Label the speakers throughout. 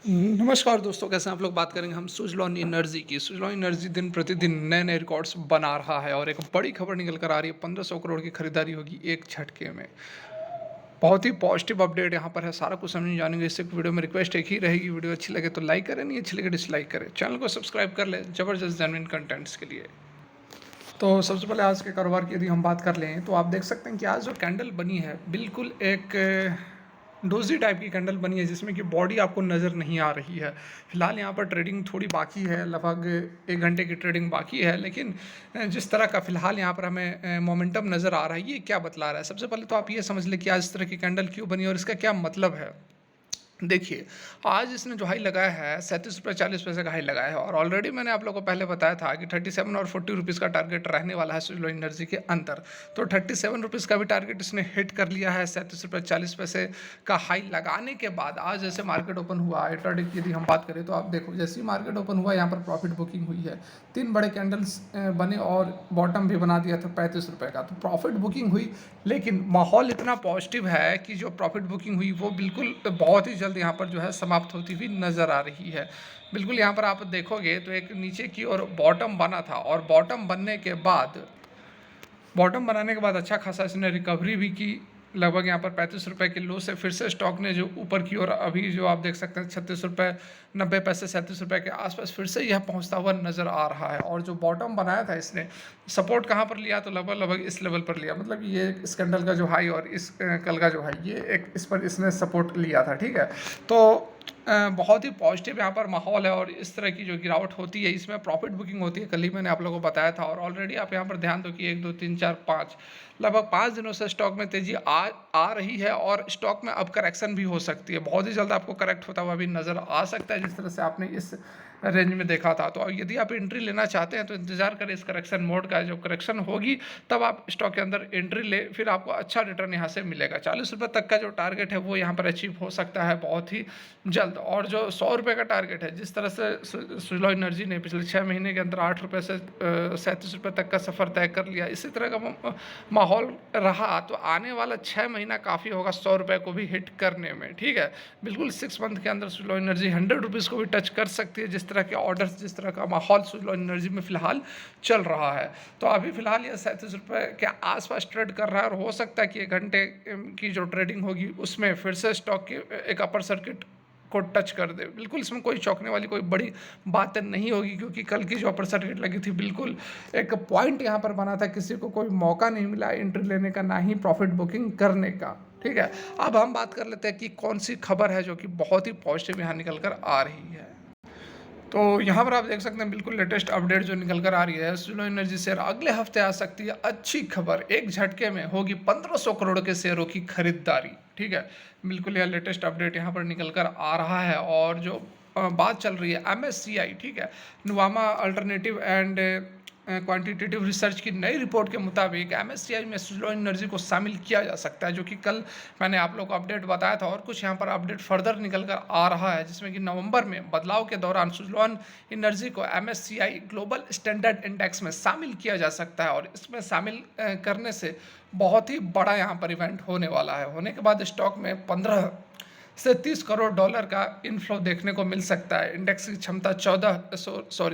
Speaker 1: नमस्कार दोस्तों, कैसे हैं आप लोग। बात करेंगे हम सुज़लॉन एनर्जी की। सुज़लॉन एनर्जी दिन प्रतिदिन नए-नए रिकॉर्ड्स बना रहा है और एक बड़ी खबर निकल कर आ रही है। 1500 करोड़ की खरीदारी होगी एक झटके में। बहुत ही पॉजिटिव अपडेट यहाँ पर है, सारा कुछ समझेंगे जानेंगे इस एक वीडियो में। रिक्वेस्ट एक ही रहेगी, वीडियो अच्छी लगे तो लाइक करें, नहीं अच्छी लगे डिसलाइक करें। चैनल को सब्सक्राइब कर लें ज़बरदस्त जेन्युइन कंटेंट्स के लिए। तो सबसे पहले आज के कारोबार की यदि हम बात कर लें तो आप देख सकते हैं कि आज जो कैंडल बनी है बिल्कुल एक डोजी टाइप की कैंडल बनी है, जिसमें कि बॉडी आपको नज़र नहीं आ रही है। फिलहाल यहाँ पर ट्रेडिंग थोड़ी बाकी है, लगभग 1 घंटे की ट्रेडिंग बाकी है, लेकिन जिस तरह का फिलहाल यहाँ पर हमें मोमेंटम नज़र आ रहा है, ये क्या बतला रहा है। सबसे पहले तो आप ये समझ लें कि आज इस तरह की कैंडल क्यों बनी और इसका क्या मतलब है। देखिए, आज इसने जो हाई लगाया है ₹37.40 का हाई लगाया है और ऑलरेडी मैंने आप लोगों को पहले बताया था कि 37 और ₹40 का टारगेट रहने वाला है सुज़लॉन एनर्जी के अंदर। तो ₹37 का भी टारगेट इसने हिट कर लिया है। ₹37.40 का हाई लगाने के बाद आज जैसे मार्केट ओपन हुआ, इंट्राडे की यदि हम बात करें तो आप देखो, जैसे ही मार्केट ओपन हुआ यहाँ पर प्रॉफिट बुकिंग हुई है। 3 बड़े कैंडल्स बने और बॉटम भी बना दिया था ₹35 का। तो प्रॉफिट बुकिंग हुई, लेकिन माहौल इतना पॉजिटिव है कि जो प्रॉफिट बुकिंग हुई वो बिल्कुल बहुत ही जल्द यहाँ पर जो है समाप्त होती हुई नज़र आ रही है। बिल्कुल यहाँ पर आप देखोगे तो एक नीचे की ओर बॉटम बना था और बॉटम बनाने के बाद अच्छा खासा इसने रिकवरी भी की। लगभग यहाँ पर ₹35 के लो से फिर से स्टॉक ने जो ऊपर की ओर अभी जो आप देख सकते हैं ₹36.90 ₹37 के आसपास फिर से यह पहुँचता हुआ नज़र आ रहा है। और जो बॉटम बनाया था इसने सपोर्ट कहाँ पर लिया, तो लगभग इस लेवल पर लिया। मतलब ये इस कैंडल का जो हाई और इस कल का जो हाई, ये एक इस पर इसने सपोर्ट लिया था। ठीक है, तो बहुत ही पॉजिटिव यहाँ पर माहौल है और इस तरह की जो गिरावट होती है इसमें प्रॉफिट बुकिंग होती है। कल ही मैंने आप लोगों को बताया था और ऑलरेडी आप यहाँ पर ध्यान दो कि 1 2 3 4 5 लगभग 5 दिनों से स्टॉक में तेजी आ रही है और स्टॉक में अब करेक्शन भी हो सकती है। बहुत ही जल्द आपको करेक्ट होता हुआ भी नज़र आ सकता है, जिस तरह से आपने इस रेंज में देखा था। तो यदि आप एंट्री लेना चाहते हैं तो इंतजार करें इस करेक्शन मोड का। जब करेक्शन होगी तब आप स्टॉक के अंदर एंट्री ले, फिर आपको अच्छा रिटर्न यहाँ से मिलेगा। ₹40 तक का जो टारगेट है वो यहाँ पर अचीव हो सकता है बहुत ही जल्द। और जो ₹100 का टारगेट है, जिस तरह से सुज़लॉन एनर्जी ने पिछले 6 महीने के अंदर ₹8 से ₹37 तक का सफ़र तय कर लिया, इसी तरह का माहौल रहा तो आने वाला 6 महीना काफ़ी होगा ₹100 को भी हिट करने में। ठीक है, बिल्कुल 6 मंथ के अंदर सुज़लॉन एनर्जी ₹100 को भी टच कर सकती है, जिस तरह के ऑर्डर्स, जिस तरह का माहौल सुज़लॉन एनर्जी में फ़िलहाल चल रहा है। तो अभी फ़िलहाल ये ₹37 के आसपास ट्रेड कर रहा है और हो सकता है कि 1 घंटे की जो ट्रेडिंग होगी उसमें फिर से स्टॉक की एक अपर सर्किट को टच कर दे। बिल्कुल इसमें कोई चौंकने वाली कोई बड़ी बात नहीं होगी, क्योंकि कल की जो अपर सर्किट लगी थी बिल्कुल एक पॉइंट यहाँ पर बना था, किसी को कोई मौका नहीं मिला एंट्री लेने का, ना ही प्रॉफिट बुकिंग करने का। ठीक है, अब हम बात कर लेते हैं कि कौन सी खबर है जो कि बहुत ही पॉजिटिव यहाँ निकल कर आ रही है। तो यहाँ पर आप देख सकते हैं बिल्कुल लेटेस्ट अपडेट जो निकल कर आ रही है, सुज़लॉन एनर्जी शेयर अगले हफ्ते आ सकती है अच्छी खबर, एक झटके में होगी 1500 करोड़ के शेयरों की खरीदारी। ठीक है, बिल्कुल यह लेटेस्ट अपडेट यहाँ पर निकल कर आ रहा है। और जो बात चल रही है MSCI, ठीक है, Nuvama alternative and quantitative research की नई रिपोर्ट के मुताबिक MSCI में सुज़लॉन एनर्जी को शामिल किया जा सकता है, जो कि कल मैंने आप लोग को अपडेट बताया था। और कुछ यहाँ पर अपडेट फर्दर निकल कर आ रहा है, जिसमें कि नवंबर में बदलाव के दौरान सुज़लॉन एनर्जी को MSCI ग्लोबल स्टैंडर्ड इंडेक्स में शामिल किया जा सकता है। और इसमें शामिल करने से बहुत ही बड़ा यहाँ पर इवेंट होने वाला है। होने के बाद स्टॉक में 15 से $30 करोड़ का इनफ्लो देखने को मिल सकता है। इंडेक्स की क्षमता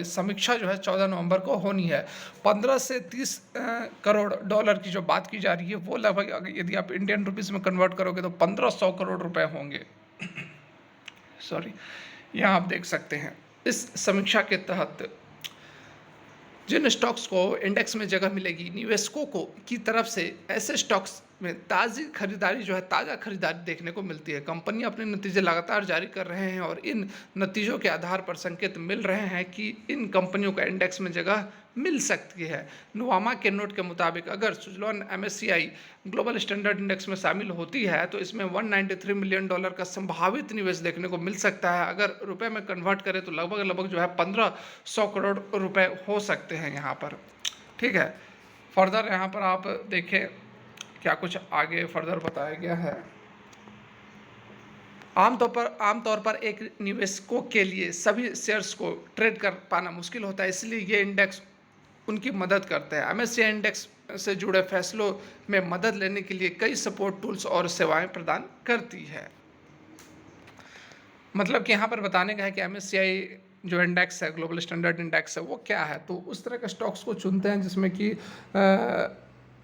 Speaker 1: समीक्षा जो है 14 नवंबर को होनी है। 15 से 30 करोड़ डॉलर की जो बात की जा रही है वो लगभग, यदि आप इंडियन रुपीज़ में कन्वर्ट करोगे तो 1500 करोड़ रुपए होंगे। सॉरी, यहाँ आप देख सकते हैं इस समीक्षा के तहत जिन स्टॉक्स को इंडेक्स में जगह मिलेगी, निवेशकों को की तरफ से ऐसे स्टॉक्स में ताज़ा खरीदारी देखने को मिलती है। कंपनियां अपने नतीजे लगातार जारी कर रहे हैं और इन नतीजों के आधार पर संकेत मिल रहे हैं कि इन कंपनियों को इंडेक्स में जगह मिल सकती है। नुवामा के नोट के मुताबिक अगर Suzlon MSCI global standard index में शामिल होती है तो इसमें $193 मिलियन का संभावित निवेश देखने को मिल सकता है। अगर रुपए में कन्वर्ट करें तो लगभग जो है 1500 करोड़ रुपए हो सकते हैं यहाँ पर। ठीक है, फर्दर यहाँ पर आप देखें क्या कुछ आगे फर्दर बताया गया है। आमतौर पर एक निवेशकों के लिए सभी शेयर्स को ट्रेड कर पाना मुश्किल होता है, इसलिए ये इंडेक्स उनकी मदद करते हैं। MSCI इंडेक्स से जुड़े फैसलों में मदद लेने के लिए कई सपोर्ट टूल्स और सेवाएं प्रदान करती है। मतलब कि यहाँ पर बताने का है कि एमएससीआई जो इंडेक्स है, ग्लोबल स्टैंडर्ड इंडेक्स है, वो क्या है। तो उस तरह के स्टॉक्स को चुनते हैं जिसमें कि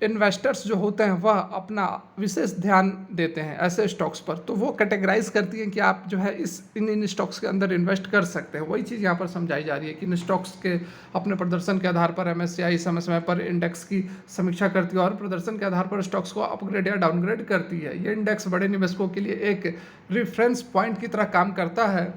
Speaker 1: इन्वेस्टर्स जो होते हैं वह अपना विशेष ध्यान देते हैं ऐसे स्टॉक्स पर। तो वो कैटेगराइज करती हैं कि आप जो है इन स्टॉक्स के अंदर इन्वेस्ट कर सकते हैं। वही चीज़ यहाँ पर समझाई जा रही है कि इन स्टॉक्स के अपने प्रदर्शन के आधार पर एमएससीआई समय समय पर इंडेक्स की समीक्षा करती है और प्रदर्शन के आधार पर स्टॉक्स को अपग्रेड या डाउनग्रेड करती है। ये इंडेक्स बड़े निवेशकों के लिए एक रेफरेंस पॉइंट की तरह काम करता है,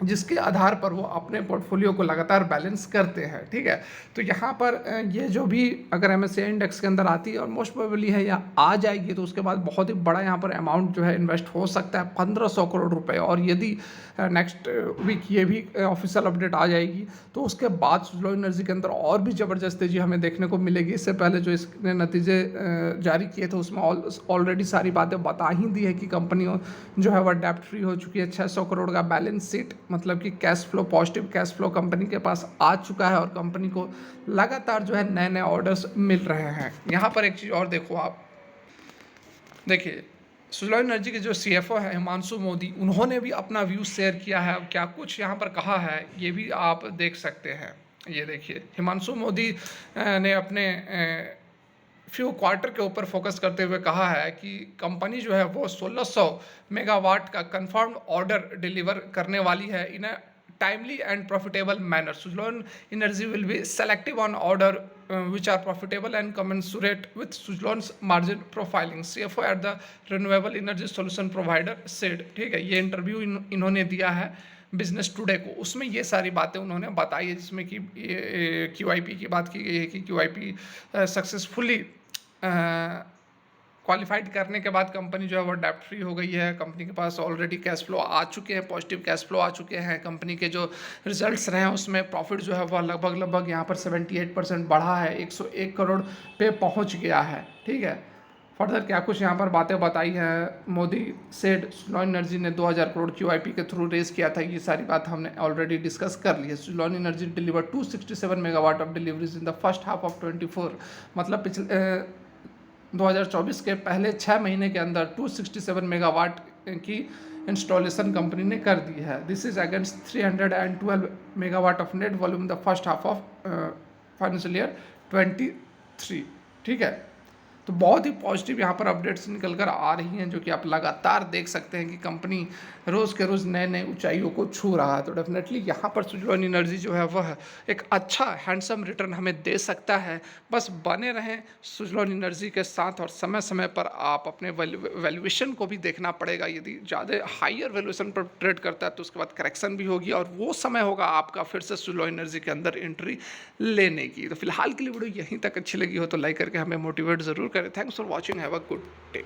Speaker 1: जिसके आधार पर वो अपने पोर्टफोलियो को लगातार बैलेंस करते हैं। ठीक है, तो यहाँ पर ये जो भी अगर एमएससीआई इंडेक्स के अंदर आती है और मोस्ट प्रोबेबली है या आ जाएगी, तो उसके बाद बहुत ही बड़ा यहाँ पर अमाउंट जो है इन्वेस्ट हो सकता है, 1500 करोड़ रुपए। और यदि नेक्स्ट वीक ये भी ऑफिशियल अपडेट आ जाएगी तो उसके बाद सुजलॉन एनर्जी के अंदर और भी ज़बरदस्त तेजी हमें देखने को मिलेगी। इससे पहले जो इसने नतीजे जारी किए थे उसमें ऑलरेडी सारी बातें बता ही दी है कि कंपनी जो है वह डेप्ट फ्री हो चुकी है। 600 करोड़ का बैलेंस शीट, मतलब कि cash flow, positive cash flow company के पास आ चुका है और कंपनी को लगातार जो है नए नए ऑर्डर्स मिल रहे हैं। यहाँ पर एक चीज़ और देखो आप, देखिए सुजलॉन एनर्जी के जो सीएफओ है हिमांशु मोदी, उन्होंने भी अपना व्यूज शेयर किया है। अब क्या कुछ यहाँ पर कहा है ये भी आप देख सकते हैं। ये देखिए हिमांशु मोदी ने अपने फ्यू क्वार्टर के ऊपर फोकस करते हुए कहा है कि कंपनी जो है वो 1600 मेगावाट का कंफर्म्ड ऑर्डर डिलीवर करने वाली है इन अ timely and profitable manner. Suzlon Energy will be selective on order which are profitable and commensurate with Suzlon's margin profiling. CFO at the Renewable Energy Solution Provider said. ठीक है, ये interview इन्होंने दिया है business today को, उसमें ये सारी बातें उन्होंने बताई है, जिसमें कि QIP की बात की गई है कि QIP सक्सेसफुली क्वालिफाइड करने के बाद कंपनी जो है वो डेप्ट फ्री हो गई है। कंपनी के पास ऑलरेडी कैश फ्लो आ चुके हैं, पॉजिटिव कैश फ्लो आ चुके हैं। कंपनी के जो रिजल्ट्स रहे हैं उसमें प्रॉफिट जो है वह लगभग यहाँ पर 78% बढ़ा है, 101 करोड़ पे पहुँच गया है। ठीक है, फर्दर क्या कुछ यहाँ पर बातें बताई हैं। मोदी सेड सुजलॉन एनर्जी ने 2000 करोड़ QIP के थ्रू रेज किया था, ये सारी बात हमने ऑलरेडी डिस्कस कर ली है। Suzlon energy deliver 267 megawatt of deliveries in the first half of 24, मतलब पिछले 2024 के पहले 6 महीने के अंदर 267 मेगावाट की इंस्टॉलेशन कंपनी ने कर दी है। This is against 312 megawatt of net volume the first half of financial year 23। ठीक है, तो बहुत ही पॉजिटिव यहाँ पर अपडेट्स निकल कर आ रही हैं, जो कि आप लगातार देख सकते हैं कि कंपनी रोज़ के रोज़ नए नए ऊंचाइयों को छू रहा है। तो डेफिनेटली यहाँ पर सुजलॉन एनर्जी जो है वह एक अच्छा हैंडसम रिटर्न हमें दे सकता है। बस बने रहें सुजलॉन एनर्जी के साथ और समय समय पर आप अपने वैल्यूएशन को भी देखना पड़ेगा। यदि ज़्यादा हाइयर वैल्यूएशन पर ट्रेड करता है तो उसके बाद करेक्शन भी होगी और वो समय होगा आपका फिर से सुजलॉन एनर्जी के अंदर एंट्री लेने की। तो फिलहाल के लिए वीडियो यहीं तक अच्छी लगी हो तो लाइक करके हमें मोटिवेट ज़रूर करें। Thanks for watching, have a good day.